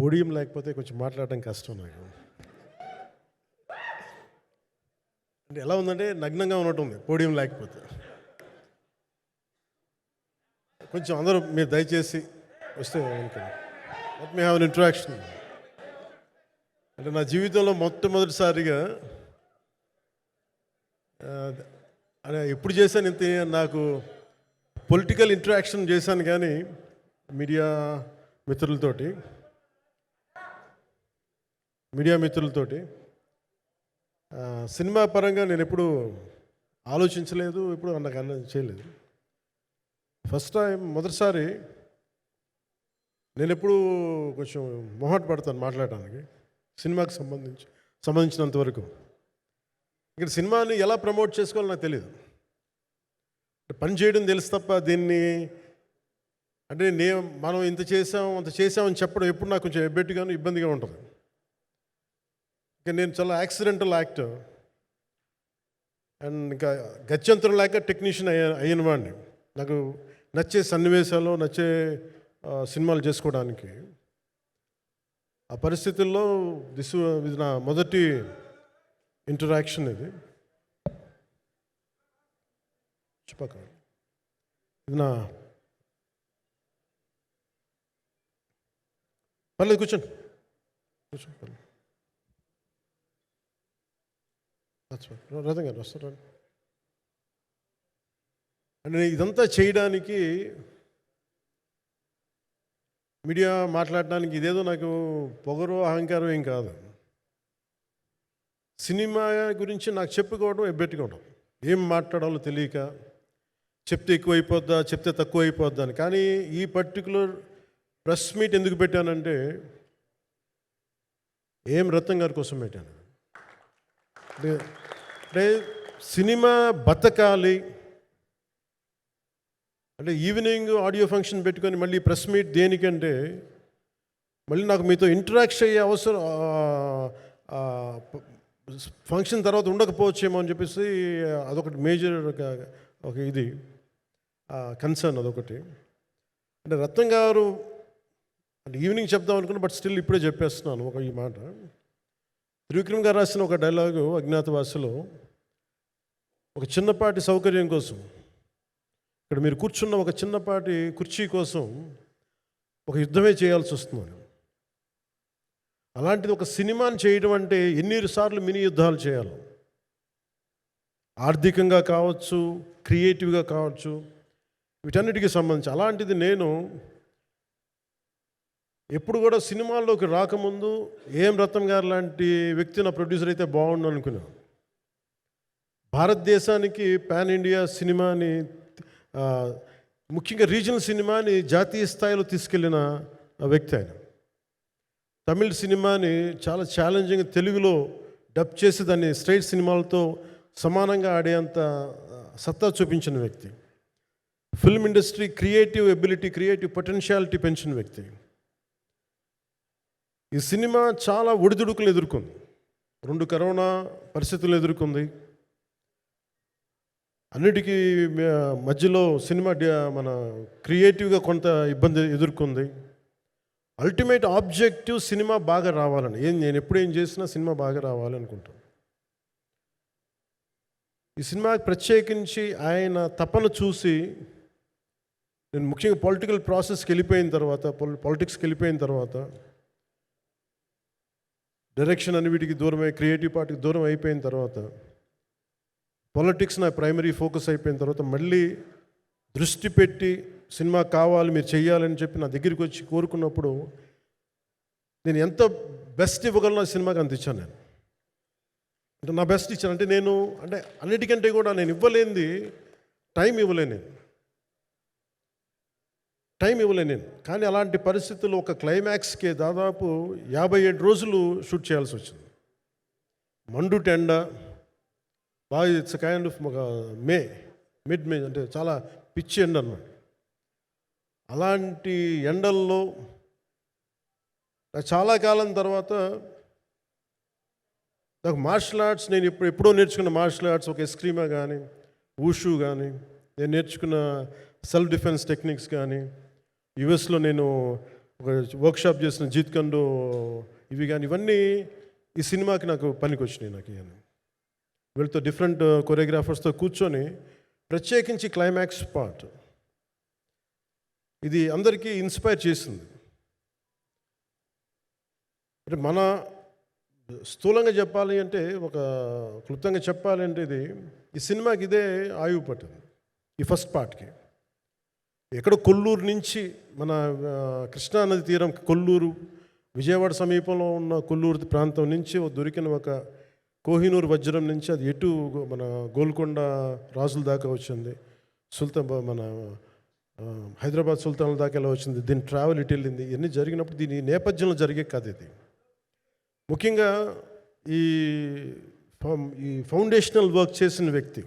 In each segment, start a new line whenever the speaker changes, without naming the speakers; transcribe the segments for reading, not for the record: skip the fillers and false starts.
Podium లేకపోతే కొంచెం మాట్లాడడం కష్టం నాకు. అంటే ఎలా ఉందంటే నగ్నంగా ఉన్నట్టుంది పోడియం లేకపోతే. కొంచెం అందరూ మీరు దయచేసి వస్తే let me have an interaction. అంటే నా జీవితంలో మొట్టమొదటిసారిగా అంటే ఎప్పుడు చేశాను ఇంత, నాకు పొలిటికల్ ఇంటరాక్షన్ చేశాను కానీ మీడియా మిత్రులతోటి సినిమా పరంగా నేను ఎప్పుడు ఆలోచించలేదు, ఎప్పుడు నాకు చేయలేదు. ఫస్ట్ టైం మొదటిసారి నేను ఎప్పుడు కొంచెం మొహాట పడతాను మాట్లాడటానికి సినిమాకి సంబంధించినంత వరకు. ఇక్కడ సినిమాని ఎలా ప్రమోట్ చేసుకోవాలో నాకు తెలియదు. పని చేయడం తెలుసు తప్ప దీన్ని అంటే మనం ఇంత చేసామని చెప్పడం ఎప్పుడు నాకు కొంచెం ఎబ్బెట్టుగాను ఇబ్బందిగా ఉంటుంది. ఇంకా నేను చాలా యాక్సిడెంటల్ యాక్టర్ అండ్ ఇంకా గత్యంతరం లేక టెక్నీషియన్ అయిన వాడిని. నాకు నచ్చే సన్నివేశాలు, నచ్చే సినిమాలు చేసుకోవడానికి. ఆ పరిస్థితుల్లో ఇది నా మొదటి ఇంటరాక్షన్. ఇది నా పర్లేదు కూర్చోండి. రథం గారు వస్తారు అంటే ఇదంతా చేయడానికి, మీడియా మాట్లాడడానికి ఇదేదో నాకు పొగరు అహంకారం ఏం కాదు. సినిమా గురించి నాకు చెప్పుకోవడం ఎబ్బెట్టుకోవడం, ఏం మాట్లాడాలో తెలియక చెప్తే ఎక్కువైపోద్దా చెప్తే తక్కువ అయిపోద్దా అని. కానీ ఈ పర్టికులర్ ప్రెస్ మీట్ ఎందుకు పెట్టానంటే ఏం రత్నం గారి కోసం పెట్టాను. అంటే సినిమా బతకాలి అంటే ఈవినింగ్ ఆడియో ఫంక్షన్ పెట్టుకొని మళ్ళీ ప్రెస్ మీట్ దేనికంటే మళ్ళీ నాకు మీతో ఇంటరాక్ట్ అయ్యే అవసరం ఫంక్షన్ తర్వాత ఉండకపోవచ్చేమో అని చెప్పేసి అదొకటి మేజర్ ఒక ఇది కన్సర్న్. అదొకటి. అంటే రత్నం గారు అంటే ఈవినింగ్ చెప్దాం అనుకున్నా, బట్ స్టిల్ ఇప్పుడే చెప్పేస్తున్నాను ఈ మాట. త్రివిక్రమ్ గారు రాసిన ఒక డైలాగు అజ్ఞాతవాసిలో, ఒక చిన్నపాటి సౌకర్యం కోసం, ఇక్కడ మీరు కూర్చున్న ఒక చిన్నపాటి కుర్చీ కోసం ఒక యుద్ధమే చేయాల్సి వస్తుంది. అలాంటిది ఒక సినిమాని చేయడం అంటే ఎన్నిసార్లు మినీ యుద్ధాలు చేయాలి, ఆర్థికంగా కావచ్చు, క్రియేటివ్గా కావచ్చు, వీటన్నిటికీ సంబంధించి. అలాంటిది నేను ఎప్పుడు కూడా సినిమాల్లోకి రాకముందు ఏం రత్నం గారు లాంటి వ్యక్తి నా ప్రొడ్యూసర్ అయితే బాగుండు అనుకున్నాను. భారతదేశానికి పాన్ ఇండియా సినిమాని, ముఖ్యంగా రీజనల్ సినిమాని జాతీయ స్థాయిలో తీసుకెళ్ళిన వ్యక్తి ఆయన. తమిళ సినిమాని చాలా ఛాలెంజింగ్ తెలుగులో డబ్ చేసి దాన్ని స్ట్రైట్ సినిమాలతో సమానంగా ఆడేంత సత్తా చూపించిన వ్యక్తి. Film industry creative ability, creative potentiality పెంచిన వ్యక్తి. ఈ సినిమా చాలా ఒడిదుడుకులు ఎదుర్కొంది, 2 కరోనా పరిస్థితులు ఎదుర్కొంది. అన్నిటికీ మధ్యలో సినిమా మన క్రియేటివ్గా కొంత ఇబ్బంది ఎదుర్కొంది. అల్టిమేట్ ఆబ్జెక్టివ్ సినిమా బాగా రావాలని, నేను ఎప్పుడు ఏం చేసినా సినిమా బాగా రావాలి అనుకుంటాను. ఈ సినిమాకి ప్రత్యేకించి ఆయన తపన చూసి నేను ముఖ్యంగా పొలిటికల్ ప్రాసెస్కి వెళ్ళిపోయిన తర్వాత, పాలిటిక్స్కి వెళ్ళిపోయిన తర్వాత, డైరెక్షన్ అని వీటికి దూరమై క్రియేటివ్ పార్టీకి దూరం అయిపోయిన తర్వాత, పాలిటిక్స్ నా ప్రైమరీ ఫోకస్ అయిపోయిన తర్వాత, మళ్ళీ దృష్టి పెట్టి సినిమా కావాలి మీరు చెయ్యాలని చెప్పి నా దగ్గరికి వచ్చి కోరుకున్నప్పుడు నేను ఎంత బెస్ట్ ఇవ్వగలను ఆ సినిమాకి అంత ఇచ్చాను. నేను అంటే నా బెస్ట్ ఇచ్చాను. అంటే నేను అంటే అన్నిటికంటే కూడా నేను ఇవ్వలేనిది టైం ఇవ్వలేను నేను. కానీ అలాంటి పరిస్థితుల్లో ఒక క్లైమాక్స్కి దాదాపు 57 రోజులు షూట్ చేయాల్సి వచ్చింది. మండు టెండ బాగా, ఇట్స్ కైండ్ ఆఫ్ ఒక మిడ్ మే అంటే చాలా పిచ్చి ఎండ అన్నమాట. అలాంటి ఎండల్లో నాకు చాలా కాలం తర్వాత నాకు మార్షల్ ఆర్ట్స్, నేను ఎప్పుడో నేర్చుకున్న మార్షల్ ఆర్ట్స్, ఒక ఎస్క్రీమా కానీ, ఊషు కానీ, నేను నేర్చుకున్న సెల్ఫ్ డిఫెన్స్ టెక్నిక్స్ కానీ, యుఎస్లో నేను ఒక వర్క్షాప్ చేసిన జీత్ కండు ఇవి కానీ ఇవన్నీ ఈ సినిమాకి నాకు పనికి వచ్చినాయి. నాకు ఇవన్నీ వీళ్ళతో డిఫరెంట్ కొరియోగ్రాఫర్స్తో కూర్చొని ప్రత్యేకించి క్లైమాక్స్ పార్ట్ ఇది అందరికీ ఇన్స్పైర్ చేసింది. అంటే మన స్థూలంగా చెప్పాలి అంటే, ఒక క్లుప్తంగా చెప్పాలి అంటే, ఈ సినిమాకి ఇదే ఆయువు పట్టింది. ఈ ఫస్ట్ పార్ట్కి ఎక్కడో కొల్లూరు నుంచి మన కృష్ణానది తీరం కొల్లూరు, విజయవాడ సమీపంలో ఉన్న కొల్లూరు ప్రాంతం నుంచి దొరికిన ఒక కోహినూరు వజ్రం నుంచి అది ఎటు మన గోల్కొండ రాజుల దాకా వచ్చింది, మన హైదరాబాద్ సుల్తాన్ల దాకా ఎలా వచ్చింది, దీని ట్రావెల్ ఇటు వెళ్ళింది. ఇవన్నీ జరిగినప్పుడు దీని నేపథ్యంలో జరిగే కథ ఇది. ముఖ్యంగా ఈ ఫౌండేషనల్ వర్క్ చేసిన వ్యక్తి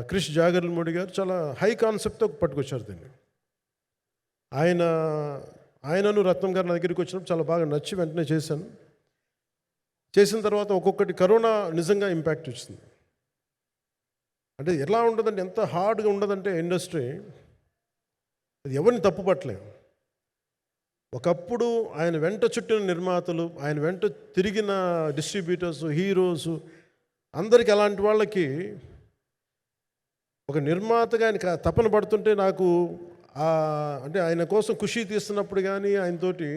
క్రిష్ జాగర్లమూడి గారు చాలా హై కాన్సెప్ట్తో పట్టుకొచ్చారు దీన్ని. ఆయనను రత్నం గారు నా దగ్గరికి వచ్చినప్పుడు చాలా బాగా నచ్చి వెంటనే చేశాను. చేసిన తర్వాత ఒక్కొక్కటి కరోనా నిజంగా ఇంపాక్ట్ ఇచ్చింది. అంటే ఎలా ఉండదంటే, ఎంత హార్డ్గా ఉండదంటే ఇండస్ట్రీ, అది ఎవరిని తప్పుపట్టలేము. ఒకప్పుడు ఆయన వెంట చుట్టిన నిర్మాతలు, ఆయన వెంట తిరిగిన డిస్ట్రిబ్యూటర్స్, హీరోస్ అందరికి అలాంటి వాళ్ళకి ఒక నిర్మాతగా ఆయన తపన పడుతుంటే నాకు అంటే ఆయన కోసం ఖుషి తీస్తున్నప్పుడు కానీ ఆయనతోటి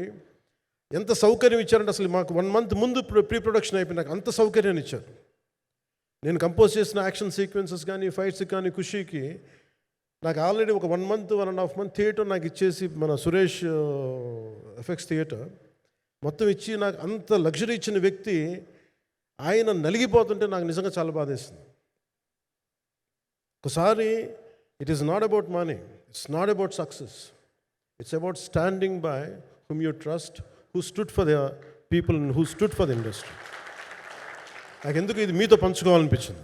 ఎంత సౌకర్యం ఇచ్చారంటే, అసలు మాకు 1 month ముందు ప్రీ ప్రొడక్షన్ అయిపోయి నాకు అంత సౌకర్యాన్ని ఇచ్చారు. నేను కంపోజ్ చేసిన యాక్షన్ సీక్వెన్సెస్ కానీ ఫైట్స్ కానీ ఖుషీకి నాకు ఆల్రెడీ ఒక 1 month 1.5 month థియేటర్ నాకు ఇచ్చేసి, మన సురేష్ ఎఫెక్ట్స్ థియేటర్ మొత్తం ఇచ్చి నాకు అంత లగ్జరీ ఇచ్చిన వ్యక్తి ఆయన నలిగిపోతుంటే నాకు నిజంగా చాలా బాధేస్తుంది. ఒకసారి it is not about money, it's not about success, it's about standing by whom you trust, who stood for the people and who stood for the industry. నాకు ఎందుకు ఇది మీతో పంచుకోవాలనిపించింది.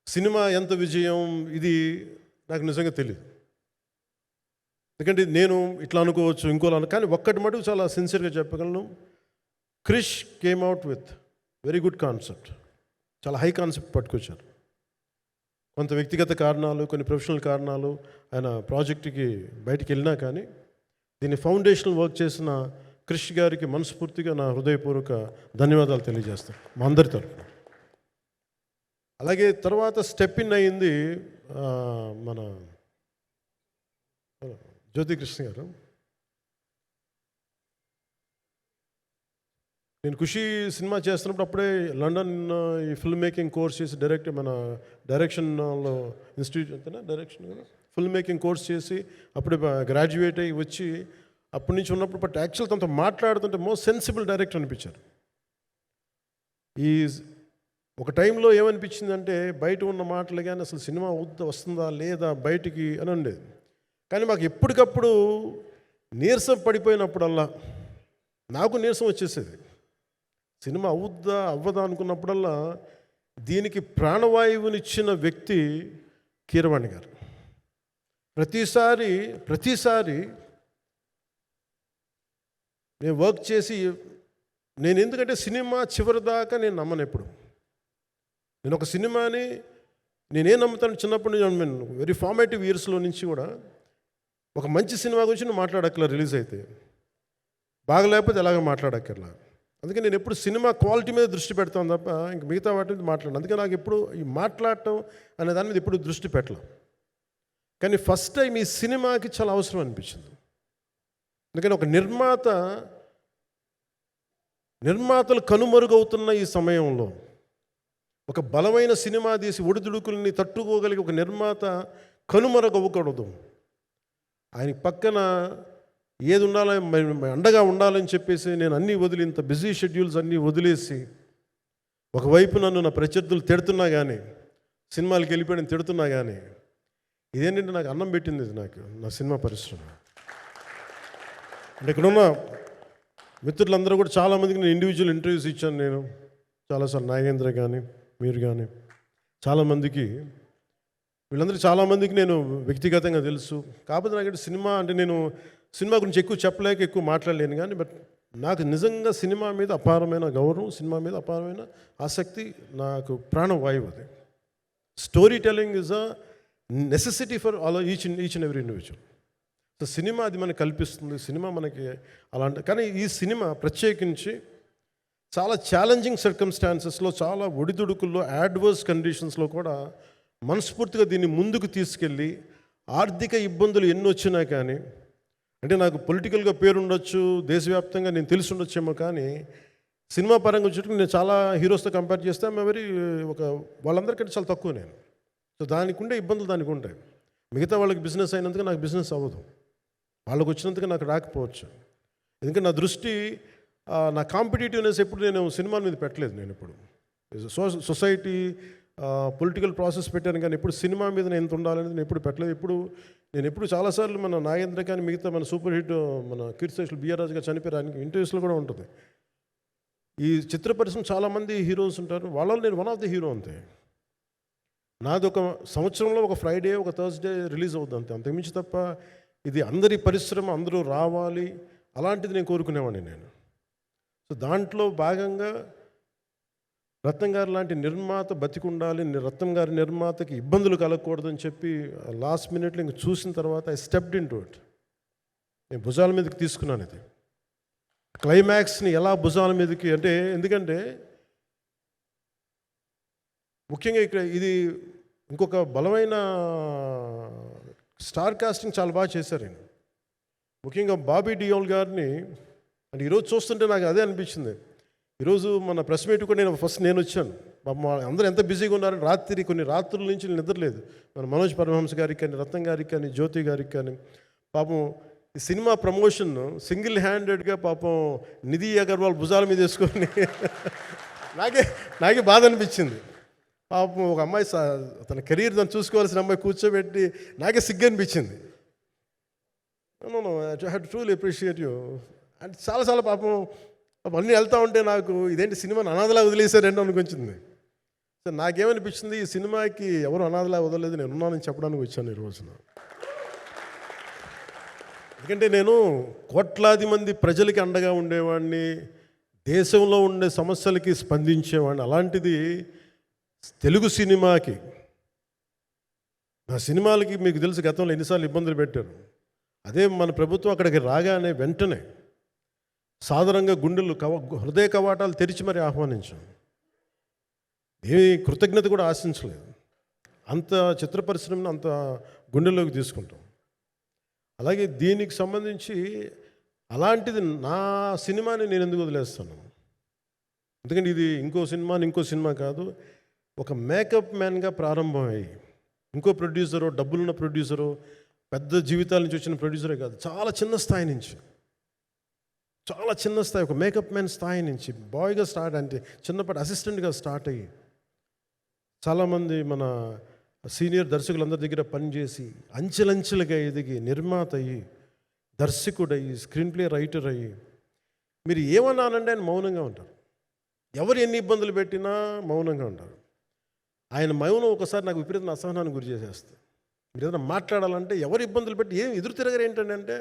సినిమా ఎంత విజయం ఇది నాకు నిజంగా తెలియదు, ఎందుకంటే నేను ఇట్లా అనుకోవచ్చు ఇంకోలా కానీ ఒక్కటి మటుకు చాలా సిన్సియర్గా చెప్పగలను. Krish came out with very good concept, చాలా హై కాన్సెప్ట్ పట్టుకొచ్చారు. కొంత వ్యక్తిగత కారణాలు, కొన్ని ప్రొఫెషనల్ కారణాలు ఆయన ప్రాజెక్టుకి బయటికి వెళ్ళినా కానీ దీన్ని ఫౌండేషనల్ వర్క్ చేసిన క్రిష్ గారికి మనస్ఫూర్తిగా నా హృదయపూర్వక ధన్యవాదాలు తెలియజేస్తాను మా అందరి తరఫున. అలాగే తర్వాత స్టెప్ ఇన్ అయ్యింది మన జ్యోతికృష్ణ గారు. నేను ఖుషి సినిమా చేస్తున్నప్పుడు అప్పుడే లండన్ ఈ ఫిల్మ్ మేకింగ్ కోర్స్ చేసి మన డైరెక్షన్లో ఇన్స్టిట్యూట్ అంతేనా డైరెక్షన్ ఫిల్మ్ మేకింగ్ కోర్స్ చేసి అప్పుడే గ్రాడ్యుయేట్ అయ్యి వచ్చి అప్పటి నుంచి ఉన్నప్పుడు బట్ యాక్చువల్ తనతో మాట్లాడుతుంటే మోస్ట్ సెన్సిబుల్ డైరెక్టర్ అనిపించారు. ఈ ఒక టైంలో ఏమనిపించిందంటే, బయట ఉన్న మాటలు కానీ అసలు సినిమా వస్తుందా లేదా బయటికి అని ఉండేది. కానీ మాకు ఎప్పటికప్పుడు నీరసం పడిపోయినప్పుడల్లా నాకు నీరసం వచ్చేసేది. సినిమా అవ్వదా అనుకున్నప్పుడల్లా దీనికి ప్రాణవాయువునిచ్చిన వ్యక్తి కీరవాణి గారు. ప్రతిసారి నేను వర్క్ చేసి నేను ఎందుకంటే సినిమా చివరి దాకా నేను నమ్మను ఎప్పుడు. నేను ఒక సినిమాని నేనేం నమ్ముతాను, చిన్నప్పటి నుంచి వెరీ ఫార్మేటివ్ ఇయర్స్లో నుంచి కూడా ఒక మంచి సినిమా గురించి నువ్వు మాట్లాడక్కర్లా, రిలీజ్ అయితే బాగలేకపోతే ఎలాగ మాట్లాడక్కర్లా. అందుకే నేను ఎప్పుడు సినిమా క్వాలిటీ మీద దృష్టి పెడతాను తప్ప ఇంక మిగతా వాటి మీద మాట్లాడను. అందుకే నాకు ఎప్పుడు ఈ మాట్లాడటం అనే దాని మీద ఎప్పుడు దృష్టి పెట్టలేం. కానీ ఫస్ట్ టైం ఈ సినిమాకి చాలా అవసరం అనిపించింది. ఎందుకంటే ఒక నిర్మాతలు కనుమరుగవుతున్న ఈ సమయంలో ఒక బలమైన సినిమా తీసి ఒడిదుడుకుల్ని తట్టుకోగలిగి ఒక నిర్మాత కనుమరుగవ్వకూడదు. ఆయన పక్కన ఏది ఉండాలని అండగా ఉండాలని చెప్పేసి నేను అన్నీ వదిలి, ఇంత బిజీ షెడ్యూల్స్ అన్నీ వదిలేసి, ఒకవైపు నన్ను నా ప్రత్యర్థులు తిడుతున్నా కానీ, సినిమాలకు వెళ్ళిపోయిన తిడుతున్నా కానీ, ఇదేంటంటే నాకు అన్నం పెట్టింది ఇది నాకు నా సినిమా పరిశ్రమ. అంటే ఇక్కడున్న మిత్రులందరూ కూడా చాలామందికి నేను ఇండివిజువల్ ఇంటర్వ్యూస్ ఇచ్చాను. నేను చాలాసార్లు నాగేంద్ర కానీ మీరు కానీ చాలామందికి, వీళ్ళందరూ చాలామందికి నేను వ్యక్తిగతంగా తెలుసు. కాకపోతే నాకంటే సినిమా అంటే నేను సినిమా గురించి ఎక్కువ చెప్పలేక ఎక్కువ మాట్లాడలేను. కానీ బట్ నాకు నిజంగా సినిమా మీద అపారమైన గౌరవం, సినిమా మీద అపారమైన ఆసక్తి, నాకు ప్రాణవాయువు అది. Story telling is a necessity for each and every individual. So cinema అది మనకి కల్పిస్తుంది, సినిమా మనకి అలాంటి. కానీ ఈ సినిమా ప్రత్యేకించి చాలా ఛాలెంజింగ్ సర్కమ్స్టాన్సెస్లో, చాలా ఒడిదుడుకుల్లో, యాడ్వర్స్ కండిషన్స్లో కూడా మనస్ఫూర్తిగా దీన్ని ముందుకు తీసుకెళ్ళి, ఆర్థిక ఇబ్బందులు ఎన్ని వచ్చినా కానీ, అంటే నాకు పొలిటికల్గా పేరు ఉండొచ్చు, దేశవ్యాప్తంగా నేను తెలిసి ఉండొచ్చేమో, కానీ సినిమా పరంగా వచ్చేటప్పుడు నేను చాలా హీరోస్తో కంపేర్ చేస్తే వాళ్ళందరికంటే చాలా తక్కువ నేను. సో దానికి ఉండే ఇబ్బందులు దానికి ఉంటాయి. మిగతా వాళ్ళకి బిజినెస్ అయినందుకు నాకు బిజినెస్ అవ్వదు, వాళ్ళకి వచ్చినందుకు నాకు రాకపోవచ్చు. ఎందుకంటే నా దృష్టి, నా కాంపిటేటివ్నెస్ ఎప్పుడు నేను సినిమాల మీద పెట్టలేదు. నేను ఇప్పుడు సొసైటీ పొలిటికల్ ప్రాసెస్ పెట్టాను, కానీ ఎప్పుడు సినిమా మీద నేను ఎంత ఉండాలనేది నేను ఎప్పుడు పెట్టలేదు. నేను ఎప్పుడు చాలాసార్లు మన నాగేంద్ర కానీ మిగతా మన సూపర్ హిట్ మన కీర్తిశేషులు బిఆర్ రాజు గారు చనిపోయారు, ఆయనకి ఇంటర్వ్యూస్లో కూడా ఉంటుంది. ఈ చిత్ర పరిశ్రమ చాలామంది హీరోస్ ఉంటారు, వాళ్ళలో నేను వన్ ఆఫ్ ది హీరో అంతే. నాది ఒక సంవత్సరంలో ఒక ఫ్రైడే, ఒక థర్స్డే రిలీజ్ అవుద్ది అంతే, అంతకుమించి తప్ప ఇది అందరి పరిశ్రమ, అందరూ రావాలి అలాంటిది నేను కోరుకునేవాడిని నేను. సో దాంట్లో భాగంగా రత్నం గారు లాంటి నిర్మాత బతికుండాలి, రత్నం గారి నిర్మాతకి ఇబ్బందులు కలగకూడదని చెప్పి లాస్ట్ మినిట్లో ఇంక చూసిన తర్వాత I stepped in to it. నేను భుజాల మీదకి తీసుకున్నాను ఇది. క్లైమాక్స్ని ఎలా భుజాల మీదకి అంటే, ఎందుకంటే ముఖ్యంగా ఇక్కడ ఇది ఇంకొక బలమైన స్టార్ కాస్టింగ్ చాలా బాగా చేశారు ఆయన. ముఖ్యంగా బాబీ డియోల్ గారిని అంటే ఈరోజు చూస్తుంటే నాకు అదే అనిపించింది. ఈరోజు మన ప్రెస్ మీట్ కూడా నేను వచ్చాను. అందరూ ఎంత బిజీగా ఉన్నారని కొన్ని రాత్రుల నుంచి నిద్రలేదు. మన మనోజ్ పరమహంస గారికి కానీ, రత్నం గారికి కానీ, జ్యోతి గారికి కానీ, పాపం ఈ సినిమా ప్రమోషన్ సింగిల్ హ్యాండెడ్గా పాపం నిధి అగర్వాల్ భుజాల మీద వేసుకొని నాకే బాధ అనిపించింది. పాపం ఒక అమ్మాయి తన కెరీర్ తను చూసుకోవాల్సిన అమ్మాయి కూర్చోబెట్టి నాకే సిగ్గు అనిపించింది. I have to truly appreciate you. అంటే చాలా పాపం అన్నీ వెళ్తూ ఉంటే నాకు ఇదేంటి సినిమాని అనాథలా వదిలేశారంటే అనిపించింది. సో నాకేమనిపించింది, ఈ సినిమాకి ఎవరు అనాథలా వదలలేదు, నేను ఉన్నానని చెప్పడానికి వచ్చాను ఈ రోజున. ఎందుకంటే నేను కోట్లాది మంది ప్రజలకి అండగా ఉండేవాడిని, దేశంలో ఉండే సమస్యలకి స్పందించేవాడిని. అలాంటిది తెలుగు సినిమాకి, నా సినిమాలకి మీకు తెలుసు గతంలో ఎన్నిసార్లు ఇబ్బందులు పెట్టారు. అదే మన ప్రభుత్వం అక్కడికి రాగానే వెంటనే సాధారణంగా హృదయ కవాటాలు తెరిచి మరి ఆహ్వానించాం. ఏమి కృతజ్ఞత కూడా ఆశించలేదు. అంత చిత్ర పరిశ్రమను అంత గుండెల్లోకి తీసుకుంటాం. అలాగే దీనికి సంబంధించి అలాంటిది నా సినిమాని నేను ఎందుకు వదిలేస్తాను? ఎందుకంటే ఇది ఇంకో సినిమా కాదు. ఒక మేకప్ మ్యాన్గా ప్రారంభమయ్యి ఇంకో ప్రొడ్యూసరు, డబ్బులున్న ప్రొడ్యూసరు, పెద్ద జీవితాల నుంచి వచ్చిన ప్రొడ్యూసరే కాదు, చాలా చిన్న స్థాయి నుంచి, ఒక మేకప్ మ్యాన్ స్థాయి నుంచి బాయ్గా స్టార్ట్, అంటే చిన్నపాటి అసిస్టెంట్గా స్టార్ట్ అయ్యి చాలామంది మన సీనియర్ దర్శకులందరి దగ్గర పనిచేసి అంచెలంచెలుగా ఎదిగి నిర్మాత అయ్యి, దర్శకుడయ్యి, స్క్రీన్ ప్లే రైటర్ అయ్యి, మీరు ఏమన్నానంటే ఆయన మౌనంగా ఉంటారు. ఎవరు ఎన్ని ఇబ్బందులు పెట్టినా మౌనంగా ఉంటారు. ఆయన మౌనం ఒకసారి నాకు విపరీత అసహనాన్ని గురి చేసేస్తుంది. మీరు ఏదైనా మాట్లాడాలంటే ఎవరు ఇబ్బందులు పెట్టి ఏం ఎదురు తిరగరు ఏంటంటే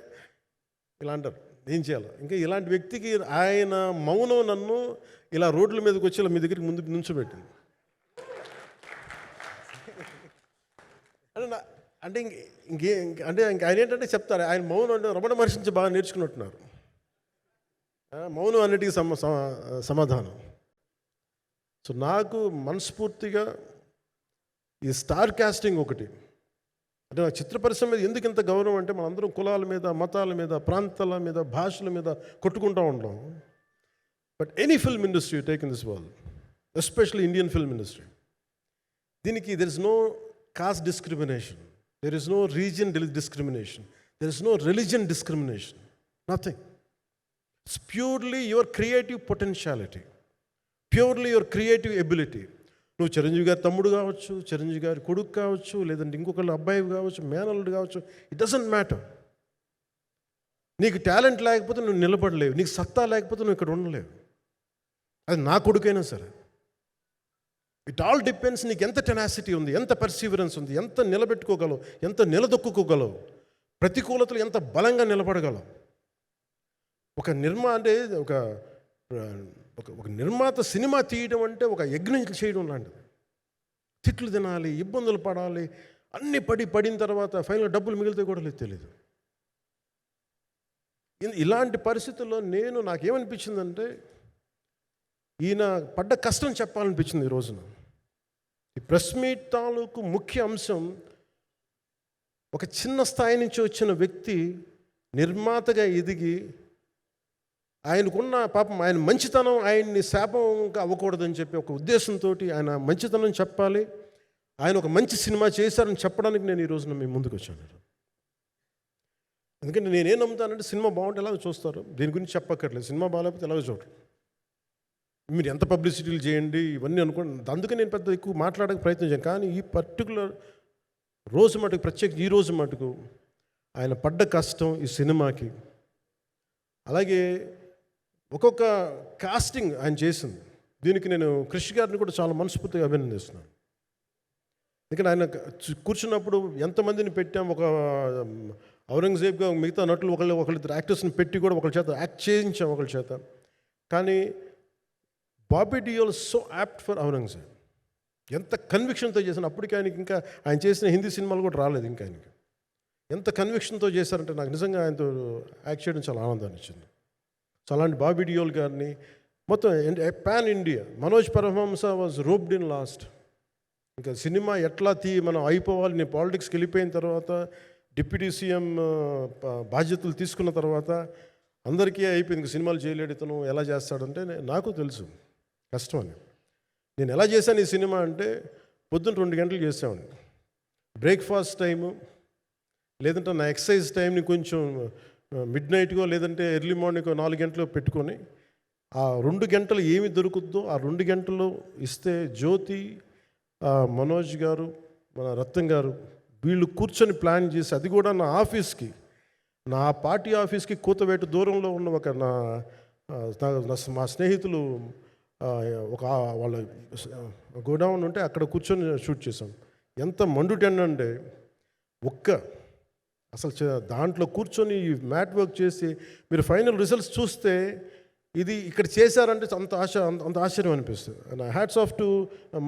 ఇలా అంటారు, ఏం చేయాలి. ఇంకా ఇలాంటి వ్యక్తికి ఆయన మౌనం నన్ను ఇలా రోడ్ల మీదకి వచ్చి ఇలా మీ దగ్గరికి ముందు నుంచోబెట్టింది. అంటే ఆయన ఏంటంటే చెప్తారు, ఆయన మౌనం అంటే రమణ మహర్షి నుంచి బాగా నేర్చుకున్నట్టున్నారు. మౌనం అన్నిటికీ సమాధానం. సో నాకు మనస్ఫూర్తిగా ఈ స్టార్ కాస్టింగ్ ఒకటి అంటే నాకు చిత్ర పరిశ్రమ మీద ఎందుకు ఇంత గౌరవం అంటే, మనందరం కులాల మీద, మతాల మీద, ప్రాంతాల మీద, భాషల మీద కొట్టుకుంటూ ఉంటాం. But any film industry take in this world, especially Indian film industry, దీనికి there is no caste discrimination, there is no region discrimination, there is no religion discrimination, nothing. It's purely your creative potentiality, purely your creative ability. నువ్వు చిరంజీవి గారి తమ్ముడు కావచ్చు, చిరంజీవి గారి కొడుకు కావచ్చు, లేదంటే ఇంకొకళ్ళు అబ్బాయి కావచ్చు, మేనల్లుడు కావచ్చు, ఇట్ డజంట్ మ్యాటర్. నీకు టాలెంట్ లేకపోతే నువ్వు నిలబడలేవు, నీకు సత్తా లేకపోతే నువ్వు ఇక్కడ ఉండలేవు. అది నా కొడుకైనా సరే. ఇట్ ఆల్ డిపెండ్స్ నీకు ఎంత టెనాసిటీ ఉంది, ఎంత పర్సీవరెన్స్ ఉంది, ఎంత నిలబెట్టుకోగలవు, ఎంత నిలదొక్కుకోగలవు, ప్రతికూలతలు ఎంత బలంగా నిలబడగలవు. ఒక నిర్మాత సినిమా తీయడం అంటే ఒక యజ్ఞం చేయడం లాంటిది. తిట్లు తినాలి, ఇబ్బందులు పడాలి, అన్నీ పడిన తర్వాత ఫైనల్ డబ్బులు మిగిలితే కూడా లేదు తెలియదు. ఇలాంటి పరిస్థితుల్లో నాకేమనిపించిందంటే ఈయన పడ్డ కష్టం చెప్పాలనిపించింది ఈ రోజున. ఈ ప్రెస్ మీట్ తాలూకు ముఖ్య అంశం ఒక చిన్న స్థాయి నుంచి వచ్చిన వ్యక్తి నిర్మాతగా ఎదిగి ఆయనకున్న పాపం ఆయన మంచితనం ఆయన్ని శాపంగా అవ్వకూడదని చెప్పి ఒక ఉద్దేశంతో ఆయన మంచితనం చెప్పాలి, ఆయన ఒక మంచి సినిమా చేశారని చెప్పడానికి నేను ఈ రోజున మీ ముందుకు వచ్చాను. ఎందుకంటే నేనేం నమ్ముతానంటే సినిమా బాగుంటే ఎలాగో చూస్తారు, దీని గురించి చెప్పక్కర్లేదు. సినిమా బాగాలేకపోతే ఎలాగో చూడరు, మీరు ఎంత పబ్లిసిటీలు చేయండి ఇవన్నీ అనుకోండి. అందుకే నేను పెద్ద ఎక్కువ మాట్లాడడానికి ప్రయత్నం చేయను. కానీ ఈ పర్టికులర్ రోజు మటుకు, ప్రత్యేకించి ఈ రోజు మటుకు ఆయన పడ్డ కష్టం ఈ సినిమాకి, అలాగే ఒక్కొక్క కాస్టింగ్ ఆయన చేసింది, దీనికి నేను క్రిష్ గారిని కూడా చాలా మనస్ఫూర్తిగా అభినందిస్తున్నాను. ఎందుకంటే ఆయన కూర్చున్నప్పుడు ఎంతమందిని పెట్టాం, ఒక ఔరంగజేబ్గా మిగతా నటులు ఒకళ్ళిద్దరు యాక్టర్స్ని పెట్టి కూడా ఒకళ్ళ చేత యాక్ట్ చేయించాం ఒకళ్ళ చేత. కానీ Bobby Deol so apt for Aurangzeb, ఎంత కన్విక్షన్తో చేశాను. అప్పటికి ఆయనకి ఇంకా ఆయన చేసిన హిందీ సినిమాలు కూడా రాలేదు ఇంకా ఆయనకి. ఎంత కన్విక్షన్తో చేశారంటే నాకు నిజంగా ఆయనతో యాక్ట్ చేయడం చాలా ఆనందాన్ని ఇచ్చింది. సో అలాంటి బాబీ డియోల్ గారిని మొత్తం pan India. Manoj Paramahamsa was roped in last. ఇంకా సినిమా ఎట్లా మనం అయిపోవాలి, నేను పాలిటిక్స్కి వెళ్ళిపోయిన తర్వాత, డిప్యూటీ సీఎం బాధ్యతలు తీసుకున్న తర్వాత అందరికీ అయిపోయింది, సినిమాలు చేయలేడు ఇతను, ఎలా చేస్తాడంటే నాకు తెలుసు కష్టం అని. నేను ఎలా చేశాను ఈ సినిమా అంటే, పొద్దున్న 2 గంటలు చేసామండి, బ్రేక్ఫాస్ట్ టైము, లేదంటే నా ఎక్సర్సైజ్ టైంని కొంచెం మిడ్ నైట్గో లేదంటే ఎర్లీ మార్నింగ్ 4 గంటలు పెట్టుకొని, ఆ 2 గంటలు ఏమి దొరుకుతుందో ఆ 2 గంటలు ఇస్తే జ్యోతి, మనోజ్ గారు, మన రత్నం గారు వీళ్ళు కూర్చొని ప్లాన్ చేసి, అది కూడా నా ఆఫీస్కి, నా పార్టీ ఆఫీస్కి కూతవేటు దూరంలో ఉన్న ఒక మా స్నేహితులు ఒక వాళ్ళ గోడౌన్ ఉంటే అక్కడ కూర్చొని షూట్ చేసాం. ఎంత మండుటెండంటే అసలు దాంట్లో కూర్చొని మ్యాట్ వర్క్ చేసి మీరు ఫైనల్ రిజల్ట్స్ చూస్తే ఇది ఇక్కడ చేశారంటే అంత ఆశ్చర్యం అనిపిస్తుంది. Hats off to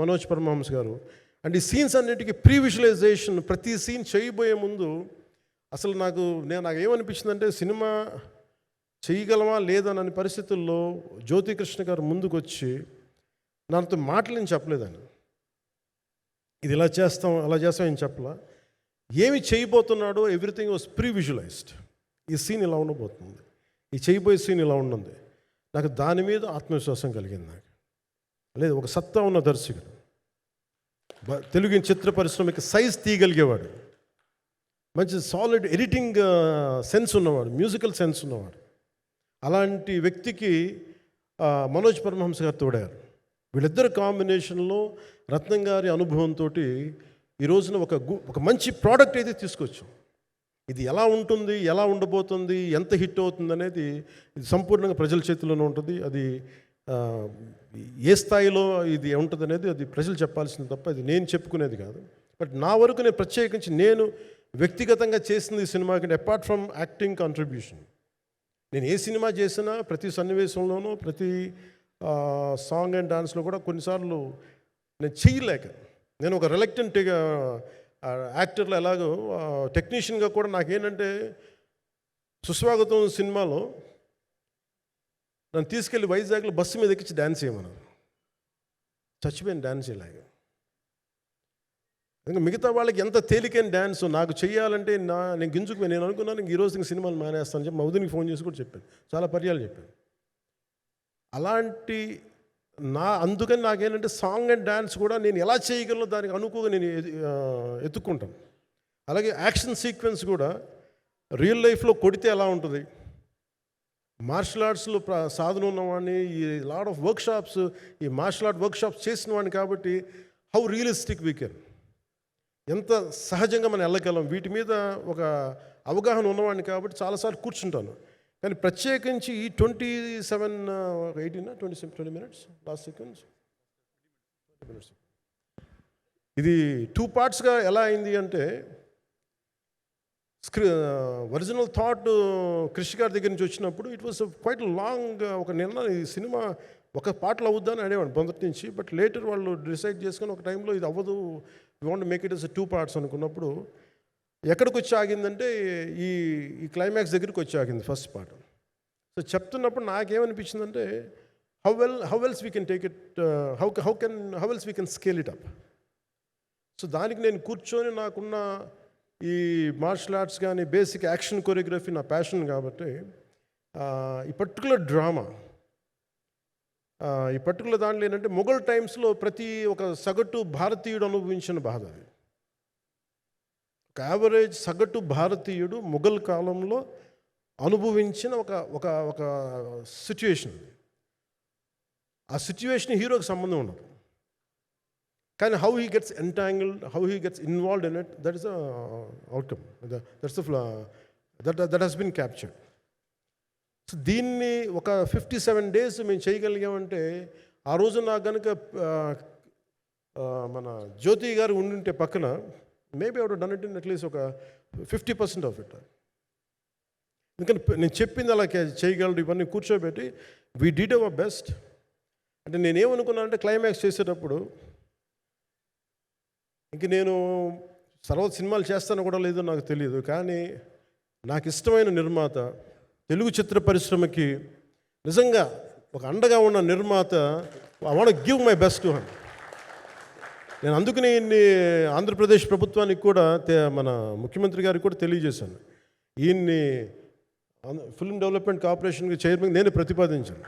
Manoj Paramahamsa garu. And ఈ సీన్స్ అన్నిటికీ ప్రీ విజువలైజేషన్, ప్రతి సీన్ చేయబోయే ముందు అసలు నాకు ఏమనిపించిందంటే, సినిమా చేయగలమా లేదనని పరిస్థితుల్లో జ్యోతికృష్ణ గారు ముందుకు వచ్చి నాతో మాటలు నేను చెప్పలేదని, ఇది ఇలా చేస్తాం అలా చేస్తాం ఏం చెప్పలా, ఏమి చేయబోతున్నాడో ఎవ్రీథింగ్ వాజ్ ప్రీ విజువలైజ్డ్. ఈ సీన్ ఇలా ఉండబోతుంది, ఈ చేయబోయే సీన్ ఇలా ఉండదు. నాకు దాని మీద ఆత్మవిశ్వాసం కలిగింది. నాకు లేదు, ఒక సత్తా ఉన్న దర్శకుడు, తెలుగు చిత్ర పరిశ్రమకి సైజ్ తీయగలిగేవాడు, మంచి సాలిడ్ ఎడిటింగ్ సెన్స్ ఉన్నవాడు, మ్యూజికల్ సెన్స్ ఉన్నవాడు. అలాంటి వ్యక్తికి మనోజ్ పరమహంస గారు తోడారు. వీళ్ళిద్దరు కాంబినేషన్లో రత్నం గారి అనుభవంతో ఈ రోజున ఒక మంచి ప్రోడక్ట్ అయితే తీసుకొచ్చాం. ఇది ఎలా ఉంటుంది, ఎలా ఉండబోతుంది, ఎంత హిట్ అవుతుంది అనేది ఇది సంపూర్ణంగా ప్రజల చేతిలోనే ఉంటుంది. అది ఏ స్థాయిలో ఇది ఉంటుంది అనేది అది ప్రజలు చెప్పాల్సింది తప్ప ఇది నేను చెప్పుకునేది కాదు. బట్ నా వరకు నేను ప్రత్యేకించి నేను వ్యక్తిగతంగా చేసింది ఈ సినిమాకి, అపార్ట్ ఫ్రమ్ యాక్టింగ్ కాంట్రిబ్యూషన్, నేను ఏ సినిమా చేసినా ప్రతి సన్నివేశంలోనూ ప్రతి సాంగ్ అండ్ డాన్స్లో కూడా కొన్నిసార్లు నేను చేయలేక, నేను ఒక రిలక్టెంట్ యాక్టర్లో ఎలాగో టెక్నీషియన్గా కూడా నాకేంటంటే, సుస్వాగతం సినిమాలో నన్ను తీసుకెళ్ళి వైజాగ్లో బస్సు మీద ఎక్కించి డ్యాన్స్ చేయమన్నారు. చచ్చిపోయాను డ్యాన్స్ చేయలేక. ఇంకా మిగతా వాళ్ళకి ఎంత తేలికైన డ్యాన్స్ నాకు చేయాలంటే నేను గింజుకుపోయి నేను అనుకున్నాను ఈరోజు సినిమాలు మానేస్తాను చెప్పి మా వదినికి ఫోన్ చేసి కూడా చెప్పాను, చాలా పర్యాలు చెప్పాను. అలాంటి అందుకని నాకేంటంటే సాంగ్ అండ్ డ్యాన్స్ కూడా నేను ఎలా చేయగలను దానికి అనుకోగా నేను ఎత్తుక్కుంటాను. అలాగే యాక్షన్ సీక్వెన్స్ కూడా రియల్ లైఫ్లో కొడితే ఎలా ఉంటుంది, మార్షల్ ఆర్ట్స్లో సాధన ఉన్నవాడిని, ఈ లాట్ ఆఫ్ వర్క్షాప్స్, ఈ మార్షల్ ఆర్ట్ వర్క్షాప్స్ చేసిన వాడిని కాబట్టి హౌ రియలిస్టిక్ వీ కెన్, ఎంత సహజంగా మనం వెళ్ళగలం, వీటి మీద ఒక అవగాహన ఉన్నవాడిని కాబట్టి చాలాసార్లు కూర్చుంటాను. కానీ ప్రత్యేకించి ఈ 20 minutes లాస్ట్ సెకండ్స్ ఇది 2 పార్ట్స్గా ఎలా అయింది అంటే, ఒరిజినల్ థాట్ క్రిష్ గారి దగ్గర నుంచి వచ్చినప్పుడు ఇట్ వాస్ క్వైట్ లాంగ్. ఒక నిన్న ఈ సినిమా ఒక పాటలు అవుద్దని అనేవాడు మొదటి నుంచి. బట్ లేటర్ వాళ్ళు డిసైడ్ చేసుకొని ఒక టైంలో ఇది అవ్వదు, we want make it as 2 parts అనుకున్నప్పుడు ఎక్కడికి వచ్చి ఆగిందంటే ఈ క్లైమాక్స్ దగ్గరికి వచ్చి ఆగింది ఫస్ట్ పార్ట్. సో చెప్తున్నప్పుడు నాకేమనిపించిందంటే how else we can take it, how else we can scale it up. So దానికి నేను కూర్చొని నాకున్న ఈ మార్షల్ ఆర్ట్స్ కానీ బేసిక్ యాక్షన్ కొరియోగ్రఫీ నా ప్యాషన్ కాబట్టి ఈ పర్టికులర్ డ్రామా, ఈ పర్టికులర్ దాంట్లో ఏంటంటే మొఘల్ టైమ్స్లో ప్రతి ఒక సగటు భారతీయుడు అనుభవించిన బాధ అది. ఒక యావరేజ్ సగటు భారతీయుడు మొఘల్ కాలంలో అనుభవించిన ఒక ఒక ఒక సిచ్యువేషన్. ఆ సిచ్యువేషన్ హీరోకి సంబంధం ఉండదు, కానీ how he gets entangled, how he gets involved in it, that is the outcome, that has been captured. So దీన్ని ఒక 57 days మేము చేయగలిగామంటే, ఆ రోజు నాకు కనుక మన జ్యోతి గారు ఉండుంటే పక్కన, maybe out done it in at least ఒక 50% ఆఫ్ ఇట్. ఎందుకంటే నేను చెప్పింది అలా చేయగలరు ఇవన్నీ కూర్చోబెట్టి వీ డిడ్ అవర్ బెస్ట్. అంటే నేనేమనుకున్నానంటే క్లైమాక్స్ చేసేటప్పుడు ఇంక నేను తర్వాత సినిమాలు చేస్తానో కూడా లేదో నాకు తెలియదు, కానీ నాకు ఇష్టమైన నిర్మాత, తెలుగు చిత్ర పరిశ్రమకి నిజంగా ఒక అండగా ఉన్న నిర్మాత, I want give my best to him. నేను అందుకని ఆంధ్రప్రదేశ్ ప్రభుత్వానికి కూడా మన ముఖ్యమంత్రి గారికి కూడా తెలియజేశాను, ఈయన్ని ఫిల్మ్ డెవలప్మెంట్ కార్పొరేషన్కి చైర్మన్ నేను ప్రతిపాదించాను.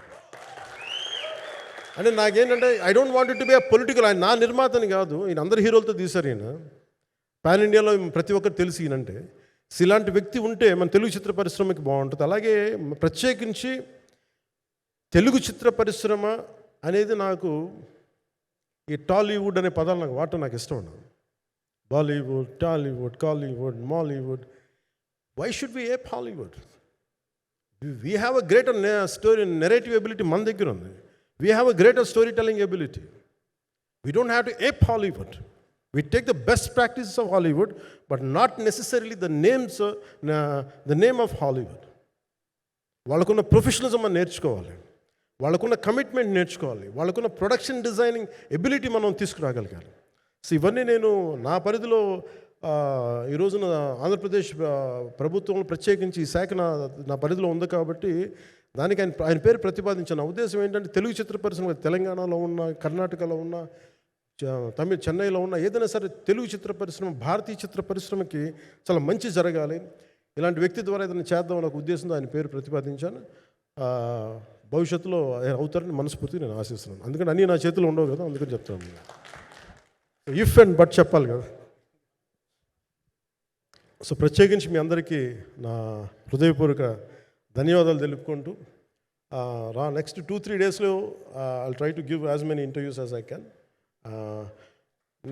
అంటే నాకేంటంటే I don't want it to be a political, ఆయన నా నిర్మాతని కాదు, ఈయన అందరు హీరోలతో తీశారు, ఈయన పాన్ ఇండియాలో ప్రతి ఒక్కరు తెలిసి ఈయనంటే. ఇలాంటి వ్యక్తి ఉంటే మన తెలుగు చిత్ర పరిశ్రమకి బాగుంటుంది. అలాగే ప్రత్యేకించి తెలుగు చిత్ర పరిశ్రమ అనేది నాకు ఈ టాలీవుడ్ అనే పదాలు నాకు వాడటం నాకు ఇష్టం ఉండదు. Bollywood, Tollywood, Kollywood, Mollywood, why should we ape Hollywood? We have a greater story narrative ability మన దగ్గర ఉంది. We have a greater storytelling ability. We don't have to ape Hollywood. We take the best practices of Hollywood, but not necessarily the name of Hollywood. వాళ్ళకున్న professionalism మనం నేర్చుకోవాలి, వాళ్ళకున్న commitment నేర్చుకోవాలి, వాళ్ళకున్న production designing ability మనం తీసుకురాగలగాలి. So ఇవన్నీ నేను నా పరిధిలో ఈ రోజున ఆంధ్రప్రదేశ్ ప్రభుత్వం ప్రత్యేకించి ఈ శాఖ నా పరిధిలో ఉంది కాబట్టి దానికి ఆయన పేరు ప్రతిపాదించిన ఉద్దేశం ఏంటంటే, తెలుగు చిత్ర పరిశ్రమ తెలంగాణలో ఉన్న, కర్ణాటకలో ఉన్న, చెన్నైలో ఉన్న, ఏదైనా సరే తెలుగు చిత్ర పరిశ్రమ, భారతీయ చిత్ర పరిశ్రమకి చాలా మంచి జరగాలి, ఇలాంటి వ్యక్తి ద్వారా ఏదైనా చేద్దాం అనే ఉద్దేశంతో ఆయన పేరు ప్రతిపాదించాను. భవిష్యత్తులో అవుతారని మనస్ఫూర్తిగా నేను ఆశిస్తున్నాను. అందుకని అన్నీ నా చేతిలో ఉండవు కదా, అందుకని చెప్తాను. ఇఫ్ అండ్ బట్ చెప్పాలి కదా. సో ప్రత్యేకించి మీ అందరికీ నా హృదయపూర్వక ధన్యవాదాలు తెలుపుకుంటూ, నెక్స్ట్ 2-3 daysలో I'll try to give as many interviews as I can.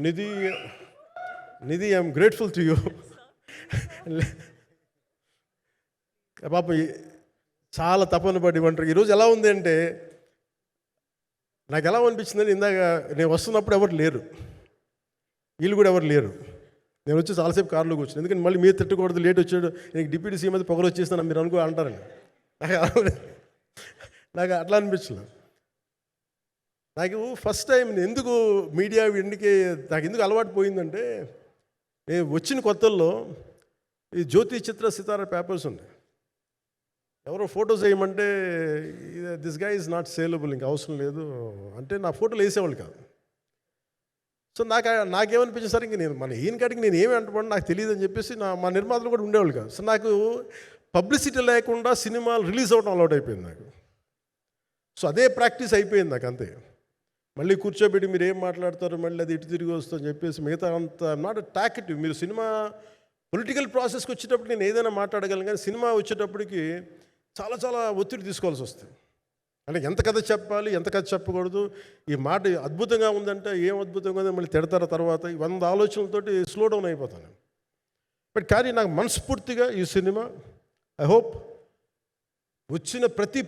Nidhi, I'm grateful to you. పాప చాలా తపన పడి ఉంటారు. ఈరోజు ఎలా ఉంది అంటే, నాకు ఎలా అనిపించిందని, ఇందాక నేను వస్తున్నప్పుడు ఎవరు లేరు, వీళ్ళు కూడా ఎవరు లేరు. నేను వచ్చి చాలాసేపు కార్లో కూర్చున్నాను, ఎందుకంటే మళ్ళీ మీరు తిట్టకూడదు, లేట్ వచ్చాడు, నీకు డిప్యూటీ సీఎం అయితే పొగలు వచ్చేస్తాను మీరు అంటారండి. నాకు అట్లా అనిపించలేదు. నాకు ఫస్ట్ టైం ఎందుకు మీడియా నాకు ఎందుకు అలవాటు పోయిందంటే, నేను వచ్చిన కొత్తల్లో ఈ జ్యోతి చిత్ర సితారా పేపర్స్ ఉన్నాయి, ఎవరో ఫొటోస్ వేయమంటే దిస్ గా ఈజ్ నాట్ సేలబుల్, ఇంకా అవసరం లేదు అంటే నా ఫోటోలు వేసేవాళ్ళు కాదు. సో నాకేమనిపించింది, సరే ఇంక నేను ఈయన కాడికి నేను ఏమి అంటున్నాను నాకు తెలియదు అని చెప్పేసి మా నిర్మాతలు కూడా ఉండేవాళ్ళు కాదు. సో నాకు పబ్లిసిటీ లేకుండా సినిమాలు రిలీజ్ అవ్వడం అలవాటు అయిపోయింది నాకు. సో అదే ప్రాక్టీస్ అయిపోయింది నాకు, అంతే. మళ్ళీ కూర్చోబెట్టి మీరు ఏం మాట్లాడతారు, మళ్ళీ అది ఇటు తిరిగి వస్తుందని చెప్పేసి మిగతా అంత నాట్ టాకెటివ్. మీరు సినిమా పొలిటికల్ ప్రాసెస్కి వచ్చేటప్పుడు నేను ఏదైనా మాట్లాడగలను, కానీ సినిమా వచ్చేటప్పటికి చాలా చాలా ఒత్తిడి తీసుకోవాల్సి వస్తుంది. అంటే ఎంత కథ చెప్పాలి, ఎంత కథ చెప్పకూడదు, ఈ మాట అద్భుతంగా ఉందంటే ఏం అద్భుతంగా ఉందని మళ్ళీ తిడతారు, తర్వాత 100 ఆలోచనలతోటి స్లో డౌన్ అయిపోతాను. బట్ కానీ నాకు మనస్ఫూర్తిగా ఈ సినిమా ఐ హోప్ వచ్చిన ప్రతి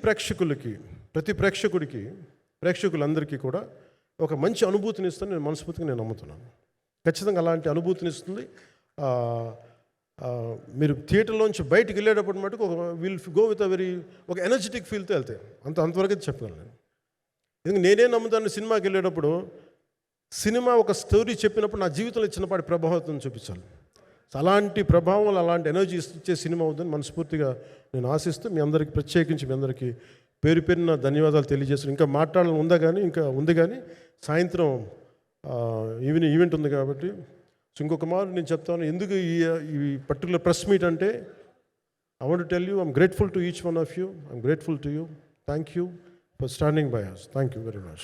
ప్రేక్షకులందరికీ కూడా ఒక మంచి అనుభూతిని ఇస్తుంది. నేను మనస్ఫూర్తిగా నమ్ముతున్నాను, ఖచ్చితంగా అలాంటి అనుభూతిని ఇస్తుంది. మీరు థియేటర్లోంచి బయటికి వెళ్ళేటప్పుడు మటుకు విల్ గో విత్ ఒక ఎనర్జెటిక్ ఫీల్తో వెళ్తాయి, అంతవరకు అయితే చెప్పగలను నేను. ఎందుకంటే నేనే నమ్ముతాను, సినిమాకి వెళ్ళేటప్పుడు సినిమా ఒక స్టోరీ చెప్పినప్పుడు నా జీవితంలో చిన్నపాటి ప్రభావితం చూపించాలి. అలాంటి ప్రభావం, అలాంటి ఎనర్జీ ఇచ్చే సినిమా అవుతుందని మనస్ఫూర్తిగా నేను ఆశిస్తూ మీ అందరికీ ప్రత్యేకించి మీ అందరికీ పేరు పేరున ధన్యవాదాలు తెలియజేస్తున్నాను. ఇంకా మాట్లాడాలని ఉంది కానీ సాయంత్రం ఈవెంట్ ఉంది కాబట్టి. సో ఇంకొక మారు నేను చెప్తాను ఎందుకు ఈ పర్టికులర్ ప్రెస్ మీట్ అంటే, I want to tell you, I'm grateful to each one of you. I'm grateful to you. Thank you for standing by us. Thank you very much.